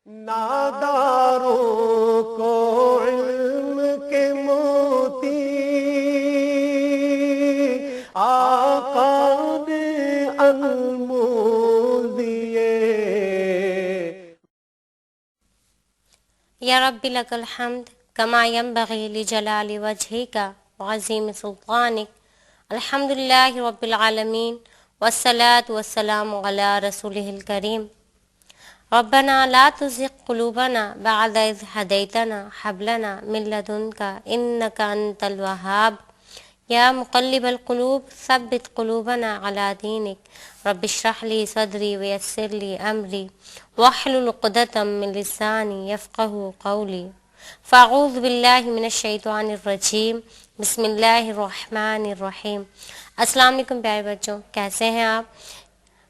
ناداروں کو علم کے موتی آقا نے انمول دیے۔ یا رب لک الحمد کما ینبغی لجلال وجہک وعظیم سلطانک۔ الحمد للہ رب العالمین والصلاة والسلام علی رسولہ الکریم۔ ربنا لا تزغ قلوبنا بعد اذ ہدیتنا ہب لنا من لدنک انک انت الوہاب۔ یا مقلب القلوب ثبت قلوبنا علی دینک۔ رب اشرح لی صدری ویسر لی امری واحلل عقدۃ من لسانی یفقہوا قولی۔ فاعوذ باللہ من الشیطان الرجیم، بسم اللہ الرحمن الرحیم۔ السلام علیکم پیارے بچوں، کیسے ہیں آپ؟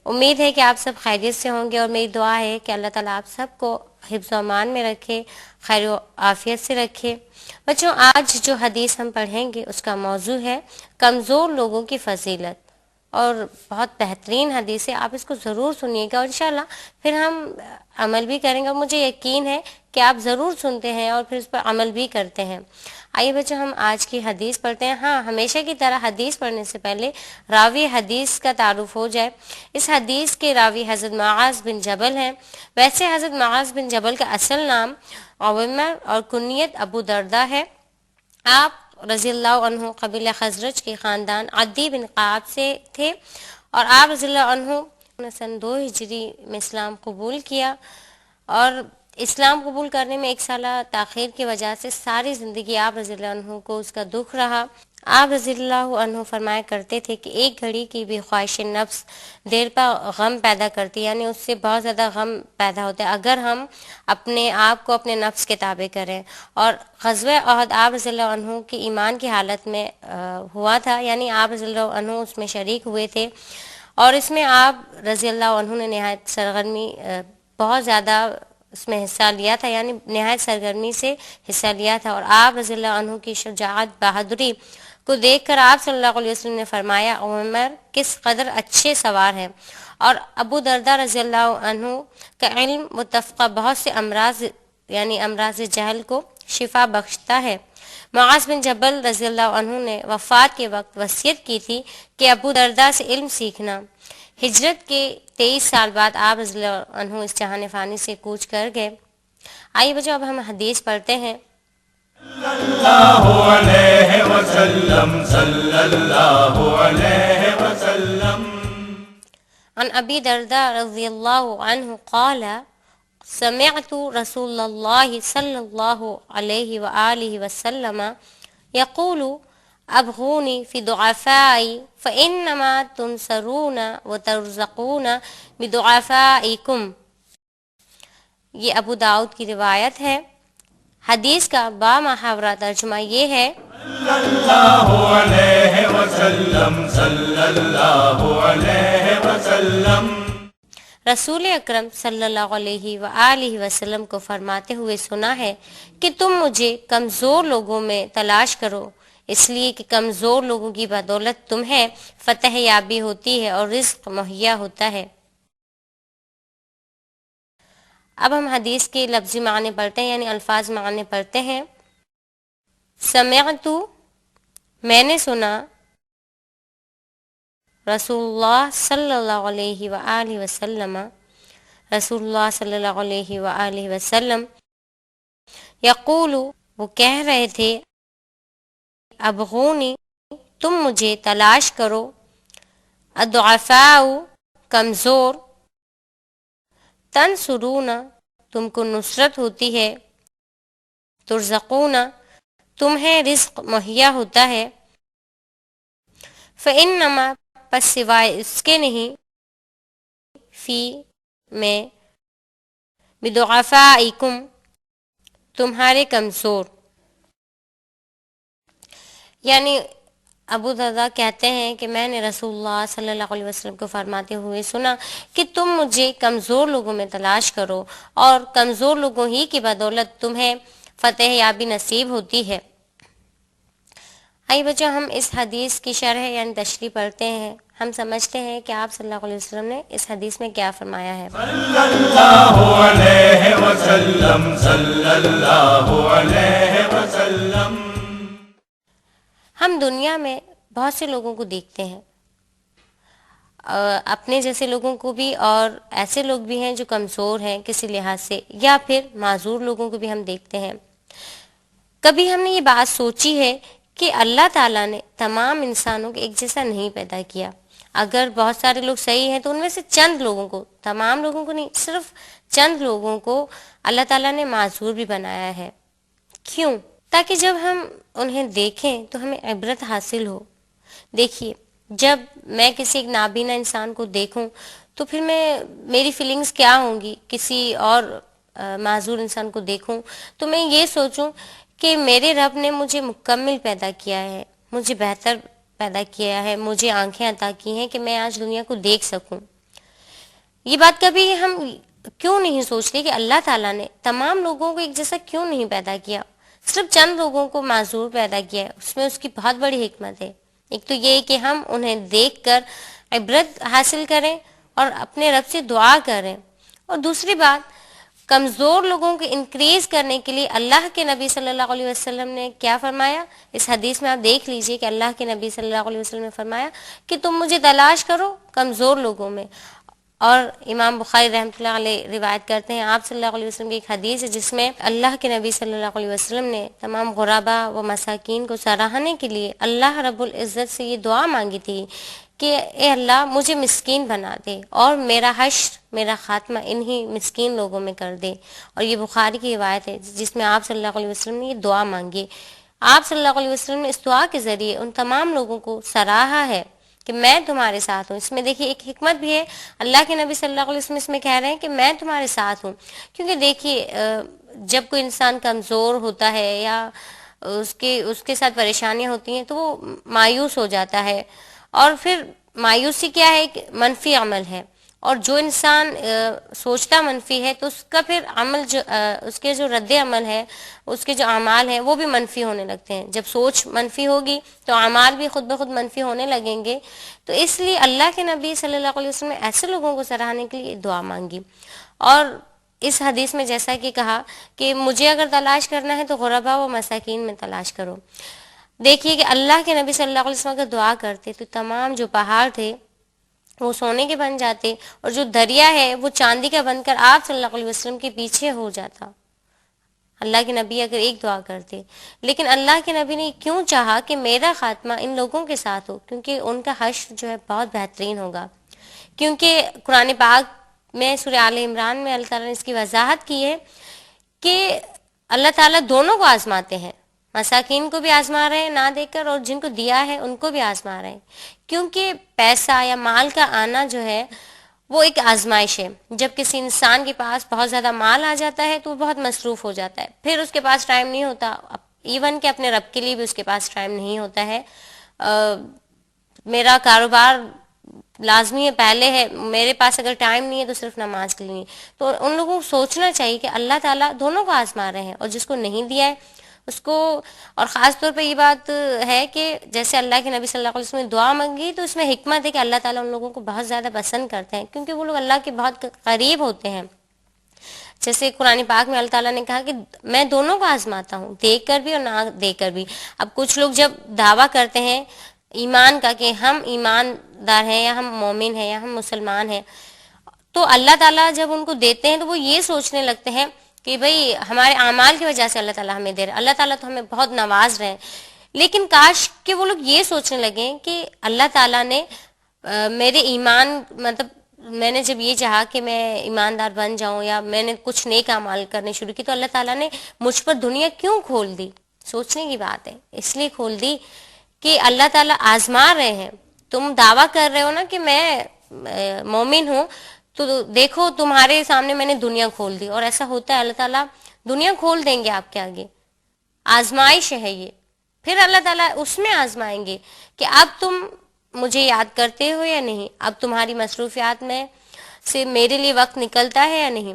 امید ہے کہ آپ سب خیریت سے ہوں گے، اور میری دعا ہے کہ اللہ تعالیٰ آپ سب کو حفظ و امان میں رکھے، خیر و عافیت سے رکھے۔ بچوں، آج جو حدیث ہم پڑھیں گے اس کا موضوع ہے کمزور لوگوں کی فضیلت، اور بہت بہترین حدیث ہے، آپ اس کو ضرور سنیے گا، اور انشاءاللہ پھر ہم عمل بھی کریں گے، اور مجھے یقین ہے کہ آپ ضرور سنتے ہیں اور پھر اس پر عمل بھی کرتے ہیں۔ آئیے بچوں، ہم آج کی حدیث پڑھتے ہیں۔ ہاں، ہمیشہ کی طرح حدیث پڑھنے سے پہلے راوی حدیث کا تعارف ہو جائے۔ اس حدیث کے راوی حضرت معاذ بن جبل ہیں۔ ویسے حضرت معاذ بن جبل کا اصل نام عویمر اور کنیت ابو دردہ ہے۔ آپ رضی اللہ عنہ قبیلہ خزرج کے خاندان عدی بن قعب سے تھے، اور آپ رضی اللہ عنہ نے سن 2 ہجری میں اسلام قبول کیا، اور اسلام قبول کرنے میں 1 سالہ تاخیر کی وجہ سے ساری زندگی آپ رضی اللہ عنہ کو اس کا دکھ رہا۔ آپ رضی اللہ عنہ فرمایا کرتے تھے کہ ایک گھڑی کی بھی خواہش نفس دیر پر غم پیدا کرتی، یعنی اس سے بہت زیادہ غم پیدا ہوتا ہے اگر ہم اپنے آپ کو اپنے نفس کے تابع کریں۔ اور غزوہ احد آپ رضی اللہ عنہ کی ایمان کی حالت میں ہوا تھا، یعنی آپ رضی اللہ عنہ اس میں شریک ہوئے تھے، اور اس میں آپ رضی اللہ عنہ نے نہایت سرگرمی بہت زیادہ اس میں حصہ لیا تھا، یعنی نہایت سرگرمی سے حصہ لیا تھا، اور آپ رضی اللہ عنہ کی شجاعت بہادری کو دیکھ کر آپ صلی اللہ علیہ وسلم نے فرمایا عمر کس قدر اچھے سوار ہیں۔ اور ابو دردہ رضی اللہ عنہ کا علم متفقہ بہت سے امراض، یعنی امراض جہل کو شفا بخشتا ہے۔ معاذ بن جبل رضی اللہ عنہ نے وفات کے وقت وصیت کی تھی کہ ابو دردہ سے علم سیکھنا۔ ہجرت کے 23 سال بعد آپ رضی اللہ عنہ اس جہان فانی سے کوچ کر گئے۔ آئیے بچوں، اب ہم حدیث پڑھتے ہیں۔ اللہ علیہ وسلم صلی اللہ علیہ وسلم۔ عن ابی دردہ رضی اللہ عنہ قال سمعت رسول اللہ صلی اللہ علیہ وآلہ وسلم یقول ابغونی فی دعفائی فانما تنصرون وترزقون بدعفائکم۔ یہ ابو داؤد کی روایت ہے۔ حدیث کا بامحاورہ ترجمہ یہ ہے، صلی اللہ علیہ وسلم صلی اللہ علیہ وسلم۔ رسول اکرم صلی اللہ علیہ وآلہ وسلم کو فرماتے ہوئے سنا ہے کہ تم مجھے کمزور لوگوں میں تلاش کرو، اس لیے کہ کمزور لوگوں کی بدولت تمہیں فتح یابی ہوتی ہے اور رزق مہیا ہوتا ہے۔ اب ہم حدیث کے لفظی معنی پڑھتے ہیں، یعنی الفاظ معنی پڑھتے ہیں۔ سمعت، میں نے سنا، رسول اللہ صلی اللہ علیہ وآلہ وسلم، رسول اللہ صلی اللہ علیہ وآلہ وسلم، یقول، وہ کہہ رہے تھے، ابغونی، تم مجھے تلاش کرو، الضعفاء، کمزور، تنصرون، تم کو نصرت ہوتی ہے، ترزقون، تمہیں رزق مہیا ہوتا ہے، فإنما، پس سوائے اس کے نہیں، فی، میں، بدعفائکم، تمہارے کمزور، یعنی ابو دردہ کہتے ہیں کہ میں نے رسول اللہ صلی اللہ علیہ وسلم کو فرماتے ہوئے سنا کہ تم مجھے کمزور لوگوں میں تلاش کرو، اور کمزور لوگوں ہی کی بدولت تمہیں فتح یابی نصیب ہوتی ہے۔ آئیے بچوں، ہم اس حدیث کی شرح یعنی تشریح پڑھتے ہیں۔ ہم سمجھتے ہیں کہ آپ صلی اللہ علیہ وسلم نے اس حدیث میں کیا فرمایا ہے۔ صلی اللہ علیہ وسلم۔ وسلم صلی اللہ علیہ وسلم. ہم دنیا میں بہت سے لوگوں کو دیکھتے ہیں، اپنے جیسے لوگوں کو بھی، اور ایسے لوگ بھی ہیں جو کمزور ہیں کسی لحاظ سے، یا پھر معذور لوگوں کو بھی ہم دیکھتے ہیں. کبھی ہم نے یہ بات سوچی ہے کہ اللہ تعالیٰ نے تمام انسانوں کو ایک جیسا نہیں پیدا کیا؟ اگر بہت سارے لوگ صحیح ہیں تو ان میں سے چند لوگوں کو، تمام لوگوں کو نہیں، صرف چند لوگوں کو اللہ تعالیٰ نے معذور بھی بنایا ہے. کیوں؟ تاکہ جب ہم انہیں دیکھیں تو ہمیں عبرت حاصل ہو. دیکھیے، جب میں کسی ایک نابینا انسان کو دیکھوں تو پھر میری فیلنگز کیا ہوں گی؟ کسی اور معذور انسان کو دیکھوں تو میں یہ سوچوں کہ میرے رب نے مجھے مکمل پیدا کیا ہے، مجھے بہتر پیدا کیا ہے، مجھے آنکھیں عطا کی ہیں کہ میں آج دنیا کو دیکھ سکوں. یہ بات کبھی ہم کیوں نہیں سوچتے کہ اللہ تعالیٰ نے تمام لوگوں کو ایک جیسا کیوں نہیں پیدا کیا، صرف چند لوگوں کو معذور پیدا کیا ہے؟ اس میں اس کی بہت بڑی حکمت ہے. ایک تو یہ کہ ہم انہیں دیکھ کر عبرت حاصل کریں اور اپنے رب سے دعا کریں، اور دوسری بات، کمزور لوگوں کو انکریز کرنے کے لیے اللہ کے نبی صلی اللہ علیہ وسلم نے کیا فرمایا؟ اس حدیث میں آپ دیکھ لیجئے کہ اللہ کے نبی صلی اللہ علیہ وسلم نے فرمایا کہ تم مجھے تلاش کرو کمزور لوگوں میں. اور امام بخاری رحمۃ اللہ علیہ روایت کرتے ہیں، آپ صلی اللہ علیہ وسلم کی ایک حدیث ہے جس میں اللہ کے نبی صلی اللہ علیہ وسلم نے تمام غربا و مساکین کو سراہنے کے لیے اللہ رب العزت سے یہ دعا مانگی تھی کہ اے اللہ مجھے مسکین بنا دے اور میرا حشر، میرا خاتمہ انہی مسکین لوگوں میں کر دے. اور یہ بخاری کی روایت ہے جس میں آپ صلی اللہ علیہ وسلم نے یہ دعا مانگی. آپ صلی اللہ علیہ وسلم نے اس دعا کے ذریعے ان تمام لوگوں کو سراہا ہے کہ میں تمہارے ساتھ ہوں. اس میں دیکھیے ایک حکمت بھی ہے، اللہ کے نبی صلی اللہ علیہ وسلم اس میں کہہ رہے ہیں کہ میں تمہارے ساتھ ہوں. کیونکہ دیکھیے، جب کوئی انسان کمزور ہوتا ہے یا اس کے ساتھ پریشانیاں ہوتی ہیں تو وہ مایوس ہو جاتا ہے، اور پھر مایوسی کیا ہے؟ کہ منفی عمل ہے، اور جو انسان سوچتا منفی ہے تو اس کا پھر عمل اس کے جو رد عمل ہے، اس کے جو اعمال ہیں وہ بھی منفی ہونے لگتے ہیں. جب سوچ منفی ہوگی تو اعمال بھی خود بخود منفی ہونے لگیں گے. تو اس لیے اللہ کے نبی صلی اللہ علیہ وسلم نے ایسے لوگوں کو سراہنے کے لیے دعا مانگی. اور اس حدیث میں جیسا کہ کہا کہ مجھے اگر تلاش کرنا ہے تو غربا و مساکین میں تلاش کرو. دیکھیے کہ اللہ کے نبی صلی اللہ علیہ وسلم اگر دعا کرتے تو تمام جو پہاڑ تھے وہ سونے کے بن جاتے، اور جو دریا ہے وہ چاندی کا بن کر آپ صلی اللہ علیہ وسلم کے پیچھے ہو جاتا، اللہ کے نبی اگر ایک دعا کرتے. لیکن اللہ کے نبی نے کیوں چاہا کہ میرا خاتمہ ان لوگوں کے ساتھ ہو؟ کیونکہ ان کا حشر جو ہے بہت بہترین ہوگا. کیونکہ قرآن پاک میں سورہ آل عمران میں اللہ تعالیٰ نے اس کی وضاحت کی ہے کہ اللہ تعالیٰ دونوں کو آزماتے ہیں، مساکین کو بھی آزما رہے ہیں نہ دیکھ کر، اور جن کو دیا ہے ان کو بھی آزما رہے ہیں. کیونکہ پیسہ یا مال کا آنا جو ہے وہ ایک آزمائش ہے. جب کسی انسان کے پاس بہت زیادہ مال آ جاتا ہے تو وہ بہت مصروف ہو جاتا ہے، پھر اس کے پاس ٹائم نہیں ہوتا، ایون کہ اپنے رب کے لیے بھی اس کے پاس ٹائم نہیں ہوتا ہے. میرا کاروبار لازمی ہے، پہلے ہے، میرے پاس اگر ٹائم نہیں ہے تو صرف نماز کے لیے. تو ان لوگوں کو سوچنا چاہیے کہ اللہ تعالیٰ دونوں کو آزما رہے ہیں، اور جس کو نہیں دیا ہے اس کو. اور خاص طور پہ یہ بات ہے کہ جیسے اللہ کے نبی صلی اللہ علیہ وسلم نے دعا مانگی تو اس میں حکمت ہے کہ اللہ تعالیٰ ان لوگوں کو بہت زیادہ پسند کرتے ہیں، کیونکہ وہ لوگ اللہ کے بہت قریب ہوتے ہیں. جیسے قرآن پاک میں اللہ تعالیٰ نے کہا کہ میں دونوں کو آزماتا ہوں، دیکھ کر بھی اور نہ دیکھ کر بھی. اب کچھ لوگ جب دعویٰ کرتے ہیں ایمان کا کہ ہم ایماندار ہیں یا ہم مومن ہیں یا ہم مسلمان ہیں، تو اللہ تعالیٰ جب ان کو دیتے ہیں تو وہ یہ سوچنے لگتے ہیں کہ بھئی ہمارے اعمال کی وجہ سے اللہ تعالیٰ ہمیں دے رہا ہے، اللہ تعالیٰ تو ہمیں بہت نواز رہے ہیں. لیکن کاش کہ وہ لوگ یہ سوچنے لگیں کہ اللہ تعالیٰ نے میرے ایمان، مطلب میں نے جب یہ چاہا کہ میں ایماندار بن جاؤں یا میں نے کچھ نیک اعمال کرنے شروع کی تو اللہ تعالیٰ نے مجھ پر دنیا کیوں کھول دی؟ سوچنے کی بات ہے. اس لیے کھول دی کہ اللہ تعالیٰ آزما رہے ہیں. تم دعویٰ کر رہے ہو نا کہ میں مومن ہوں، تو دیکھو تمہارے سامنے میں نے دنیا کھول دی. اور ایسا ہوتا ہے، اللہ تعالیٰ دنیا کھول دیں گے آپ کے آگے. آزمائش ہے یہ، پھر اللہ تعالیٰ اس میں آزمائیں گے کہ اب تم مجھے یاد کرتے ہو یا نہیں، اب تمہاری مصروفیات میں سے میرے لیے وقت نکلتا ہے یا نہیں.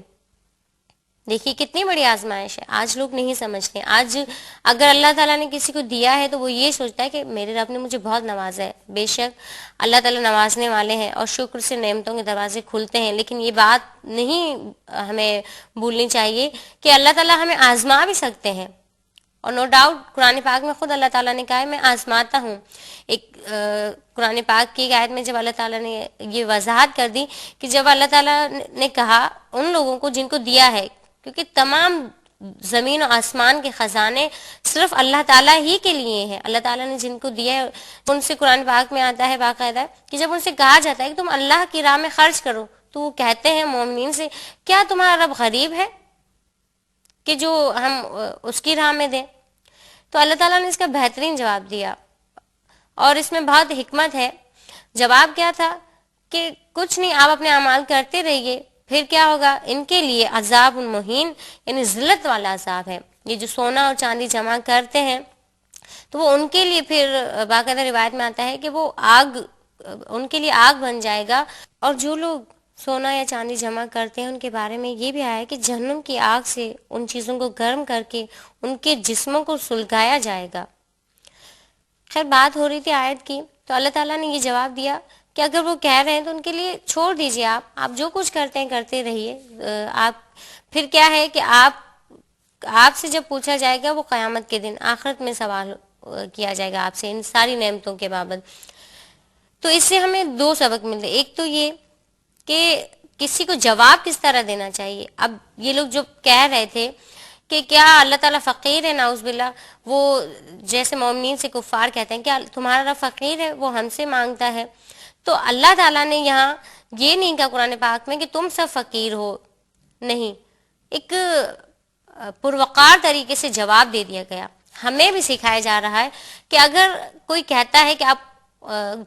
دیکھیے کتنی بڑی آزمائش ہے، آج لوگ نہیں سمجھتے. آج اگر اللہ تعالیٰ نے کسی کو دیا ہے تو وہ یہ سوچتا ہے کہ میرے رب نے مجھے بہت نوازا ہے. بے شک اللہ تعالیٰ نوازنے والے ہیں اور شکر سے نعمتوں کے دروازے کھلتے ہیں، لیکن یہ بات نہیں ہمیں بھولنی چاہیے کہ اللہ تعالیٰ ہمیں آزما بھی سکتے ہیں. اور نو ڈاؤٹ قرآن پاک میں خود اللہ تعالیٰ نے کہا ہے میں آزماتا ہوں. ایک قرآن پاک کی آیت میں جب اللہ تعالیٰ نے یہ وضاحت کر دی کہ جب اللہ تعالیٰ نے کہا ان لوگوں کو جن کو دیا ہے، کیونکہ تمام زمین و آسمان کے خزانے صرف اللہ تعالیٰ ہی کے لیے ہیں، اللہ تعالیٰ نے جن کو دیا ہے ان سے قرآن پاک میں آتا ہے باقاعدہ کہ جب ان سے کہا جاتا ہے کہ تم اللہ کی راہ میں خرچ کرو تو وہ کہتے ہیں مومنین سے کیا تمہارا رب غریب ہے کہ جو ہم اس کی راہ میں دیں. تو اللہ تعالیٰ نے اس کا بہترین جواب دیا اور اس میں بہت حکمت ہے. جواب کیا تھا کہ کچھ نہیں، آپ اپنے اعمال کرتے رہیے، پھر کیا ہوگا، ان کے لیے عذاب المہین یعنی ذلت والا عذاب ہے. یہ جو سونا اور چاندی جمع کرتے ہیں تو وہ ان کے لیے پھر باقاعدہ روایت میں آتا ہے کہ وہ آگ ان کے لیے آگ بن جائے گا. اور جو لوگ سونا یا چاندی جمع کرتے ہیں ان کے بارے میں یہ بھی آیا ہے کہ جہنم کی آگ سے ان چیزوں کو گرم کر کے ان کے جسموں کو سلگایا جائے گا. خیر بات ہو رہی تھی آیت کی، تو اللہ تعالیٰ نے یہ جواب دیا کہ اگر وہ کہہ رہے ہیں تو ان کے لیے چھوڑ دیجیے، آپ جو کچھ کرتے ہیں کرتے رہیے. آپ پھر کیا ہے کہ آپ سے جب پوچھا جائے گا وہ قیامت کے دن آخرت میں سوال کیا جائے گا آپ سے ان ساری نعمتوں کے بابت. تو اس سے ہمیں دو سبق ملتے، ایک تو یہ کہ کسی کو جواب کس طرح دینا چاہیے. اب یہ لوگ جو کہہ رہے تھے کہ کیا اللہ تعالیٰ فقیر ہے، نعوذ باللہ، وہ جیسے مومنین سے کفار کہتے ہیں کیا تمہارا رب فقیر ہے، وہ ہم سے مانگتا ہے. تو اللہ تعالیٰ نے یہاں یہ نہیں کہا قرآن پاک میں کہ تم سب فقیر ہو، نہیں، ایک پروقار طریقے سے جواب دے دیا گیا. ہمیں بھی سکھایا جا رہا ہے کہ اگر کوئی کہتا ہے کہ آپ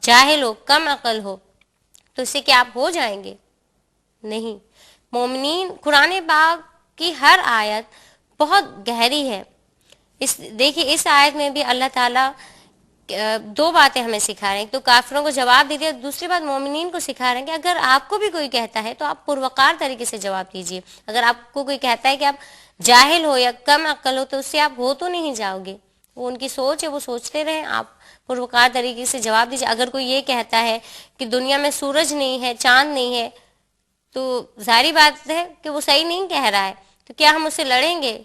جاہل ہو، کم عقل ہو، تو اس سے کیا آپ ہو جائیں گے؟ نہیں. مومنین، قرآن پاک کی ہر آیت بہت گہری ہے. دیکھیے اس آیت میں بھی اللہ تعالیٰ دو باتیں ہمیں سکھا رہے ہیں، تو کافروں کو جواب دے دیا، دوسری بات مومنین کو سکھا رہے ہیں کہ اگر آپ کو بھی کوئی کہتا ہے تو آپ پروقار طریقے سے جواب دیجیے. اگر آپ کو کوئی کہتا ہے کہ آپ جاہل ہو یا کم عقل ہو تو اس سے آپ ہو تو نہیں جاؤ گے. وہ ان کی سوچ ہے، وہ سوچتے رہیں، آپ پروقار طریقے سے جواب دیجیے. اگر کوئی یہ کہتا ہے کہ دنیا میں سورج نہیں ہے، چاند نہیں ہے، تو ظاہری بات ہے کہ وہ صحیح نہیں کہہ رہا ہے. تو کیا ہم اس سے لڑیں گے؟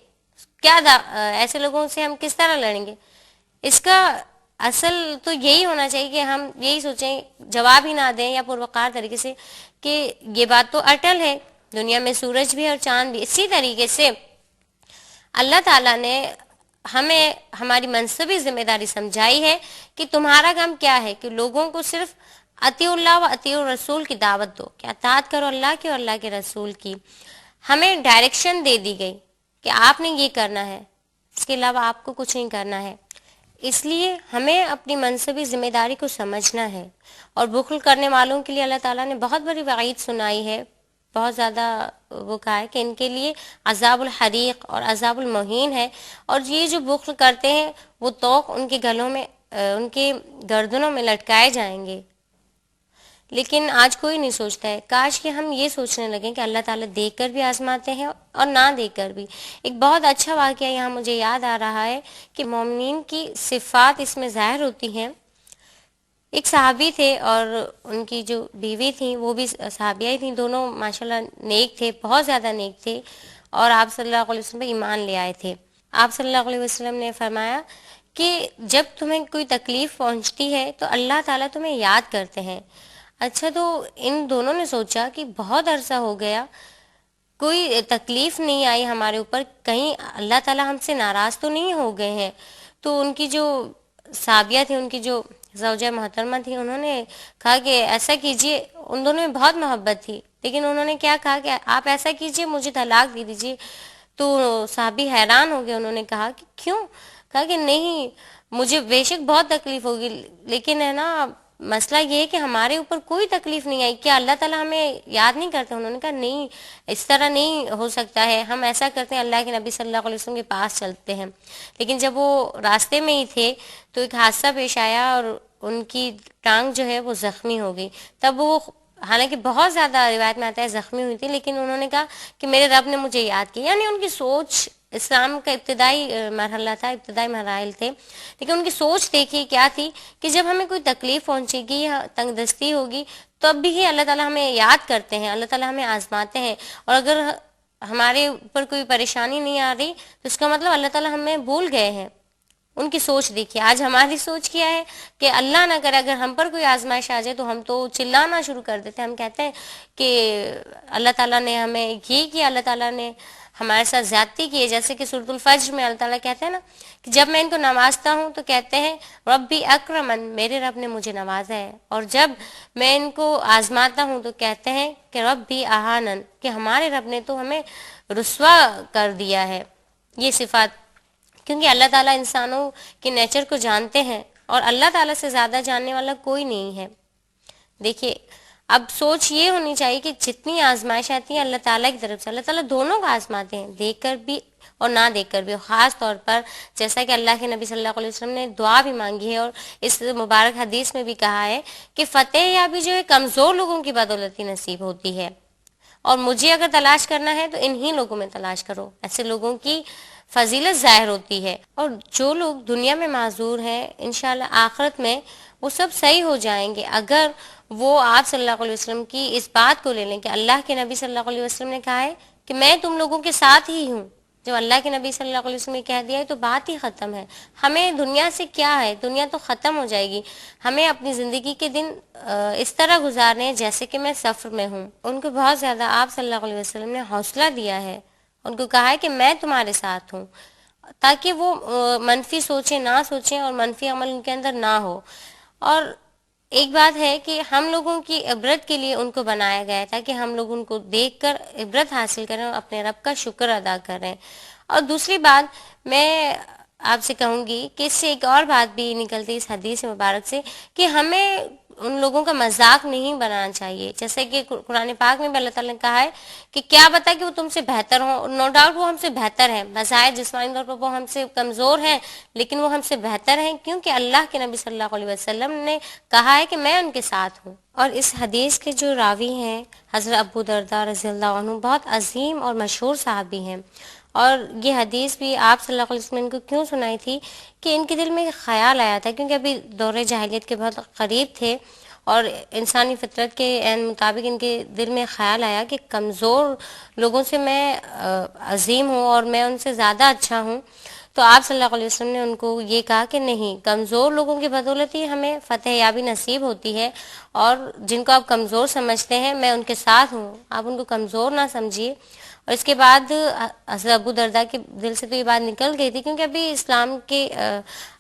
کیا ایسے لوگوں سے ہم کس طرح لڑیں گے؟ اس کا اصل تو یہی ہونا چاہیے کہ ہم یہی سوچیں، جواب ہی نہ دیں یا پروقار طریقے سے کہ یہ بات تو اٹل ہے، دنیا میں سورج بھی اور چاند بھی. اسی طریقے سے اللہ تعالیٰ نے ہمیں ہماری منصبی ذمہ داری سمجھائی ہے کہ تمہارا کام کیا ہے کہ لوگوں کو صرف اطیع اللہ و اطیع الرسول کی دعوت دو، کہ اطاعت کرو اللہ کی اور اللہ کے رسول کی. ہمیں ڈائریکشن دے دی گئی کہ آپ نے یہ کرنا ہے، اس کے علاوہ آپ کو کچھ نہیں کرنا ہے. اس لیے ہمیں اپنی منصبی ذمہ داری کو سمجھنا ہے. اور بخل کرنے والوں کے لیے اللہ تعالیٰ نے بہت بڑی وعید سنائی ہے، بہت زیادہ وہ کہا ہے کہ ان کے لیے عذاب الحریق اور عذاب المہین ہے. اور یہ جو بخل کرتے ہیں وہ طوق ان کے گلوں میں، ان کے گردنوں میں لٹکائے جائیں گے. لیکن آج کوئی نہیں سوچتا ہے. کاش کہ ہم یہ سوچنے لگیں کہ اللہ تعالیٰ دیکھ کر بھی آزماتے ہیں اور نہ دیکھ کر بھی. ایک بہت اچھا واقعہ یہاں مجھے یاد آ رہا ہے کہ مومنین کی صفات اس میں ظاہر ہوتی ہیں. ایک صحابی تھے اور ان کی جو بیوی تھیں وہ بھی صحابیہ ہی تھیں، دونوں ماشاءاللہ نیک تھے، بہت زیادہ نیک تھے، اور آپ صلی اللہ علیہ وسلم پہ ایمان لے آئے تھے. آپ صلی اللہ علیہ وسلم نے فرمایا کہ جب تمہیں کوئی تکلیف پہنچتی ہے تو اللہ تعالیٰ تمہیں یاد کرتے ہیں. اچھا، تو ان دونوں نے سوچا کہ بہت عرصہ ہو گیا، کوئی تکلیف نہیں آئی ہمارے اوپر، کہیں اللہ تعالیٰ ہم سے ناراض تو نہیں ہو گئے ہیں. تو ان کی جو صحابیہ تھی، ان کی جو زوجہ محترمہ تھی، انہوں نے کہا کہ ایسا کیجئے. ان دونوں میں بہت محبت تھی، لیکن انہوں نے کیا کہا کہ آپ ایسا کیجئے، مجھے طلاق دے دیجئے. تو صحابی حیران ہو گئے، انہوں نے کہا کہ کیوں؟ کہا کہ نہیں، مجھے بے شک بہت تکلیف ہوگی، لیکن ہے نا مسئلہ یہ ہے کہ ہمارے اوپر کوئی تکلیف نہیں آئی، کیا اللہ تعالیٰ ہمیں یاد نہیں کرتے؟ انہوں نے کہا نہیں، اس طرح نہیں ہو سکتا ہے، ہم ایسا کرتے ہیں، اللہ کے نبی صلی اللہ علیہ وسلم کے پاس چلتے ہیں. لیکن جب وہ راستے میں ہی تھے تو ایک حادثہ پیش آیا اور ان کی ٹانگ جو ہے وہ زخمی ہو گئی. تب وہ حالانکہ بہت زیادہ روایت میں آتا ہے زخمی ہوئی تھی، لیکن انہوں نے کہا کہ میرے رب نے مجھے یاد کیا. یعنی ان کی سوچ، اسلام کا ابتدائی مرحلہ تھا، ابتدائی مراحل تھے، لیکن ان کی سوچ دیکھیے کیا تھی کہ جب ہمیں کوئی تکلیف پہنچے گی یا تنگ دستی ہوگی تو اب بھی اللہ تعالیٰ ہمیں یاد کرتے ہیں، اللہ تعالیٰ ہمیں آزماتے ہیں. اور اگر ہمارے اوپر کوئی پریشانی نہیں آ رہی تو اس کا مطلب اللہ تعالیٰ ہمیں بھول گئے ہیں. ان کی سوچ دیکھیے. آج ہماری سوچ کیا ہے کہ اللہ نہ کرے اگر ہم پر کوئی آزمائش آ جائے تو ہم تو چلانا شروع کر دیتے ہیں. ہم کہتے ہیں کہ اللہ تعالیٰ نے ہمیں یہ کیا، اللہ تعالیٰ نے ہمارے ساتھ زیادتی کی ہے. جیسے کہ سورۃ الفجر میں اللہ تعالیٰ کہتے ہیں نا کہ جب میں ان کو نوازتا ہوں تو کہتے ہیں ربی اکرمن، میرے رب نے مجھے نوازا ہے. اور جب میں ان کو آزماتا ہوں تو کہتے ہیں کہ ربی اہانن، کہ ہمارے رب نے تو ہمیں رسوا کر دیا ہے. یہ صفات، کیونکہ اللہ تعالیٰ انسانوں کے نیچر کو جانتے ہیں اور اللہ تعالیٰ سے زیادہ جاننے والا کوئی نہیں ہے. دیکھیے اب سوچ یہ ہونی چاہیے کہ جتنی آزمائش آتی ہیں اللہ تعالیٰ کی طرف سے، اللہ تعالیٰ دونوں کو آزماتے ہیں، دیکھ کر بھی اور نہ دیکھ کر بھی. خاص طور پر جیسا کہ اللہ کے نبی صلی اللہ علیہ وسلم نے دعا بھی مانگی ہے اور اس مبارک حدیث میں بھی کہا ہے کہ فتح یابی جو ہے کمزور لوگوں کی بدولتی نصیب ہوتی ہے، اور مجھے اگر تلاش کرنا ہے تو انہی لوگوں میں تلاش کرو. ایسے لوگوں کی فضیلت ظاہر ہوتی ہے. اور جو لوگ دنیا میں معذور ہیں انشاءاللہ آخرت میں وہ سب صحیح ہو جائیں گے اگر وہ آپ صلی اللہ علیہ وسلم کی اس بات کو لے لیں کہ اللہ کے نبی صلی اللہ علیہ وسلم نے کہا ہے کہ میں تم لوگوں کے ساتھ ہی ہوں. جب اللہ کے نبی صلی اللہ علیہ وسلم نے کہہ دیا ہے تو بات ہی ختم ہے. ہمیں دنیا سے کیا ہے، دنیا تو ختم ہو جائے گی. ہمیں اپنی زندگی کے دن اس طرح گزارنے ہیں جیسے کہ میں سفر میں ہوں. ان کو بہت زیادہ آپ صلی اللہ علیہ وسلم نے حوصلہ دیا ہے، ان کو کہا ہے کہ میں تمہارے ساتھ ہوں، تاکہ وہ منفی سوچیں نہ سوچیں اور منفی عمل ان کے اندر نہ ہو. اور ایک بات ہے کہ ہم لوگوں کی عبرت کے لیے ان کو بنایا گیا ہے تاکہ ہم لوگ ان کو دیکھ کر عبرت حاصل کریں اور اپنے رب کا شکر ادا کریں. اور دوسری بات میں آپ سے کہوں گی کہ اس سے ایک اور بات بھی نکلتی اس حدیث مبارک سے کہ ہمیں ان لوگوں کا مذاق نہیں بنانا چاہیے. جیسے کہ قرآن پاک میں بھی اللہ تعالیٰ نے کہا ہے کہ کیا بتا کہ وہ تم سے بہتر ہوں. نو ڈاؤٹ وہ ہم سے بہتر ہیں، بظاہر جسمانی طور پر وہ ہم سے کمزور ہیں لیکن وہ ہم سے بہتر ہیں، کیونکہ اللہ کے نبی صلی اللہ علیہ وسلم نے کہا ہے کہ میں ان کے ساتھ ہوں. اور اس حدیث کے جو راوی ہیں حضرت ابو درداء رضی اللہ عنہ بہت عظیم اور مشہور صحابی ہیں. اور یہ حدیث بھی آپ صلی اللہ علیہ وسلم نے ان کو کیوں سنائی تھی کہ ان کے دل میں خیال آیا تھا، کیونکہ ابھی دور جاہلیت کے بہت قریب تھے اور انسانی فطرت کے عین مطابق ان کے دل میں خیال آیا کہ کمزور لوگوں سے میں عظیم ہوں اور میں ان سے زیادہ اچھا ہوں. تو آپ صلی اللہ علیہ وسلم نے ان کو یہ کہا کہ نہیں، کمزور لوگوں کی بدولت ہی ہمیں فتح یابی نصیب ہوتی ہے، اور جن کو آپ کمزور سمجھتے ہیں میں ان کے ساتھ ہوں، آپ ان کو کمزور نہ سمجھیے. اور اس کے بعد حضرت ابو درداء کے دل سے تو یہ بات نکل گئی تھی، کیونکہ ابھی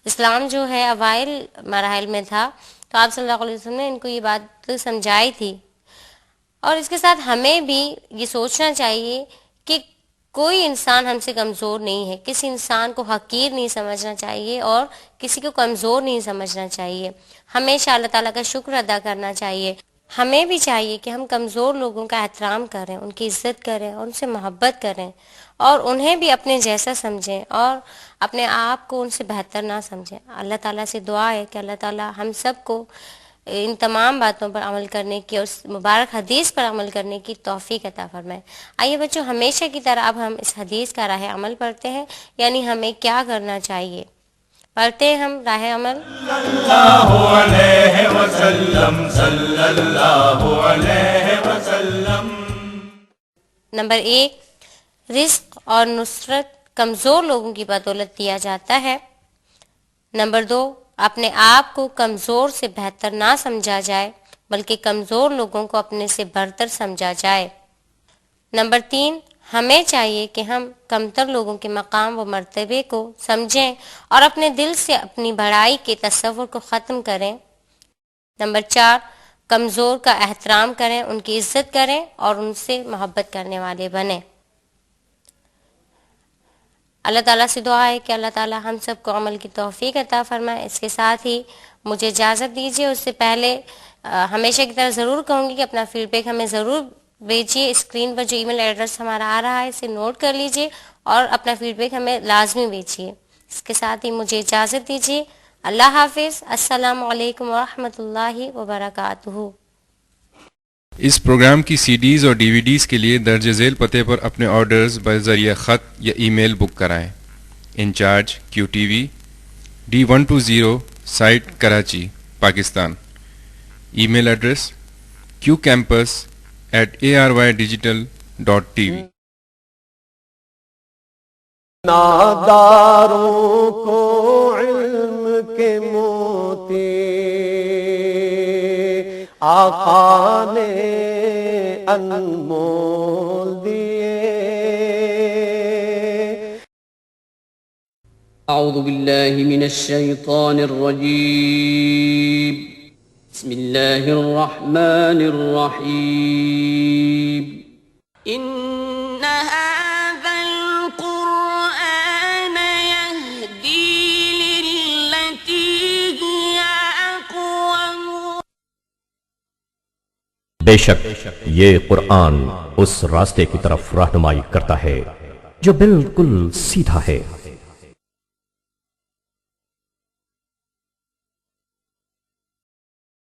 اسلام جو ہے اوائل مراحل میں تھا، تو آپ صلی اللہ علیہ وسلم نے ان کو یہ بات سمجھائی تھی. اور اس کے ساتھ ہمیں بھی یہ سوچنا چاہیے کہ کوئی انسان ہم سے کمزور نہیں ہے، کسی انسان کو حقیر نہیں سمجھنا چاہیے اور کسی کو کمزور نہیں سمجھنا چاہیے. ہمیشہ اللہ تعالیٰ کا شکر ادا کرنا چاہیے. ہمیں بھی چاہیے کہ ہم کمزور لوگوں کا احترام کریں، ان کی عزت کریں، ان سے محبت کریں اور انہیں بھی اپنے جیسا سمجھیں اور اپنے آپ کو ان سے بہتر نہ سمجھیں. اللہ تعالیٰ سے دعا ہے کہ اللہ تعالیٰ ہم سب کو ان تمام باتوں پر عمل کرنے کی اور اس مبارک حدیث پر عمل کرنے کی توفیق عطا فرمائے. آئیے بچوں، ہمیشہ کی طرح اب ہم اس حدیث کا راہ عمل پڑھتے ہیں، یعنی ہمیں کیا کرنا چاہیے. پڑھتے ہیں ہم راہ عمل. اللہ علیہ وسلم صلی اللہ علیہ وسلم. نمبر 1، رزق اور نصرت کمزور لوگوں کی بدولت دیا جاتا ہے. نمبر 2، اپنے آپ کو کمزور سے بہتر نہ سمجھا جائے بلکہ کمزور لوگوں کو اپنے سے برتر سمجھا جائے. نمبر 3، ہمیں چاہیے کہ ہم کمتر لوگوں کے مقام و مرتبے کو سمجھیں اور اپنے دل سے اپنی بڑائی کے تصور کو ختم کریں. نمبر 4، کمزور کا احترام کریں، ان کی عزت کریں اور ان سے محبت کرنے والے بنیں. اللہ تعالیٰ سے دعا ہے کہ اللہ تعالیٰ ہم سب کو عمل کی توفیق عطا فرمائے. اس کے ساتھ ہی مجھے اجازت دیجیے. اس سے پہلے ہمیشہ کی طرح ضرور کہوں گی کہ اپنا فیڈ بیک ہمیں ضرور بھیجیے. اسکرین پر جو ای میل ایڈریس ہمارا آ رہا ہے اسے نوٹ کر لیجیے اور اپنا فیڈ بیک ہمیں لازمی بھیجیے. اس کے ساتھ ہی مجھے اجازت دیجیے. اللہ حافظ. السلام علیکم ورحمۃ اللہ وبرکاتہ. اس پروگرام کی سی ڈیز اور ڈی وی ڈیز کے لیے درج ذیل پتے پر اپنے آرڈرز بذریعہ خط یا ای میل بک کرائیں. Incharge QTV D120 site Karachi Pakistan. Email address qcampus@arydigital.tv. ناداروں کو علم کے موتی آقا نے انمول دیے. اعوذ باللہ من الشیطان الرجیم. بسم اللہ الرحمن الرحیم. إن هذا القرآن يهدي للتي هي أقوم. بے شک یہ قرآن اس راستے کی طرف رہنمائی کرتا ہے جو بالکل سیدھا ہے